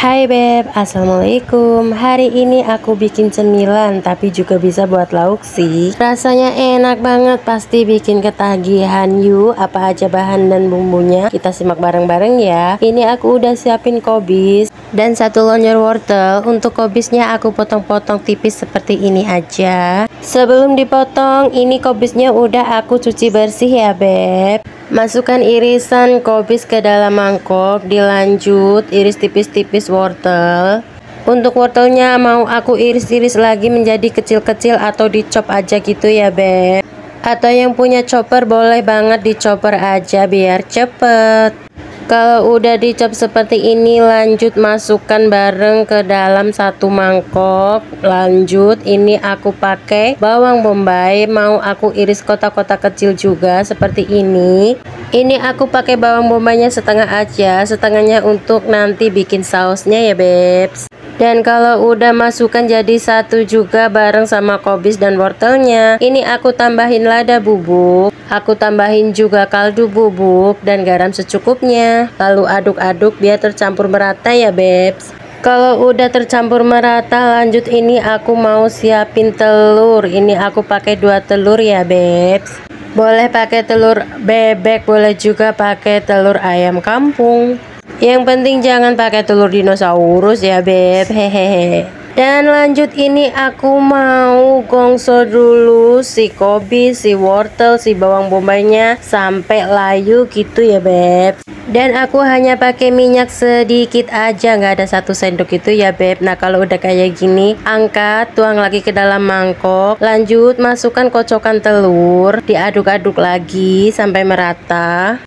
Hai beb, assalamualaikum. Hari ini aku bikin cemilan tapi juga bisa buat lauk sih. Rasanya enak banget, pasti bikin ketagihan. Yuk, apa aja bahan dan bumbunya kita simak bareng-bareng ya. Ini aku udah siapin kobis dan satu lonjor wortel. Untuk kobisnya aku potong-potong tipis seperti ini aja. Sebelum dipotong, ini kobisnya udah aku cuci bersih ya beb. Masukkan irisan kobis ke dalam mangkok, dilanjut iris tipis-tipis wortel. Untuk wortelnya mau aku iris-iris lagi menjadi kecil-kecil atau dicop aja gitu ya beb. Atau yang punya chopper boleh banget dichopper aja biar cepet. Kalau udah dicop seperti ini, lanjut masukkan bareng ke dalam satu mangkok. Lanjut ini aku pakai bawang bombay, mau aku iris kotak-kotak kecil juga seperti ini. Ini aku pakai bawang bombaynya setengah aja, setengahnya untuk nanti bikin sausnya ya bebs. Dan kalau udah masukkan jadi satu juga bareng sama kobis dan wortelnya, ini aku tambahin lada bubuk, aku tambahin juga kaldu bubuk dan garam secukupnya. Lalu aduk-aduk biar tercampur merata ya bebs. Kalau udah tercampur merata, lanjut ini aku mau siapin telur. Ini aku pakai 2 telur ya bebs. Boleh pakai telur bebek, boleh juga pakai telur ayam kampung. Yang penting jangan pakai telur dinosaurus ya beb, hehehe. Dan lanjut ini aku mau gongso dulu si kobis, si wortel, si bawang bombaynya sampai layu gitu ya beb. Dan aku hanya pakai minyak sedikit aja, nggak ada 1 sendok itu ya beb. Nah kalau udah kayak gini, angkat, tuang lagi ke dalam mangkok. Lanjut masukkan kocokan telur, diaduk-aduk lagi sampai merata.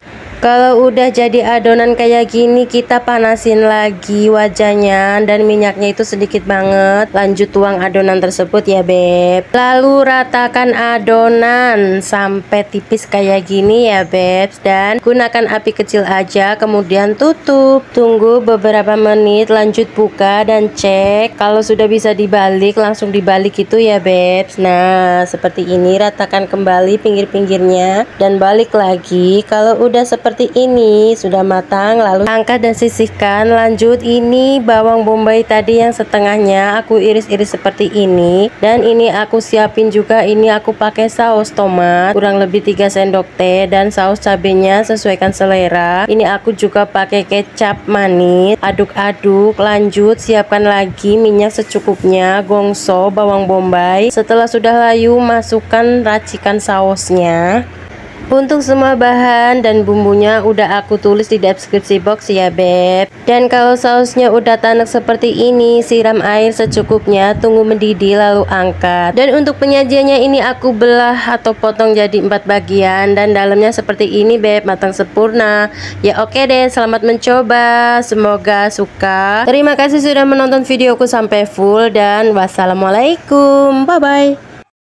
Kalau udah jadi adonan kayak gini, kita panasin lagi wajahnya dan minyaknya itu sedikit banget. Lanjut tuang adonan tersebut ya beb. Lalu ratakan adonan sampai tipis kayak gini ya beb. Dan gunakan api kecil aja, kemudian tutup. Tunggu beberapa menit, lanjut buka dan cek. Kalau sudah bisa dibalik, langsung dibalik itu ya beb. Nah seperti ini, ratakan kembali pinggir-pinggirnya dan balik lagi. Kalau udah seperti ini sudah matang, lalu angkat dan sisihkan. Lanjut ini bawang bombay tadi yang setengahnya aku iris-iris seperti ini. Dan ini aku siapin juga, ini aku pakai saus tomat kurang lebih 3 sendok teh dan saus cabenya sesuaikan selera. Ini aku juga pakai kecap manis. Aduk-aduk, lanjut siapkan lagi minyak secukupnya, gongso bawang bombay. Setelah sudah layu, masukkan racikan sausnya. Untuk semua bahan dan bumbunya udah aku tulis di deskripsi box ya beb. Dan kalau sausnya udah tanek seperti ini, siram air secukupnya, tunggu mendidih lalu angkat. Dan untuk penyajiannya ini aku belah atau potong jadi 4 bagian dan dalamnya seperti ini beb, matang sempurna. Ya oke deh, selamat mencoba, semoga suka. Terima kasih sudah menonton videoku sampai full dan wassalamualaikum, bye bye.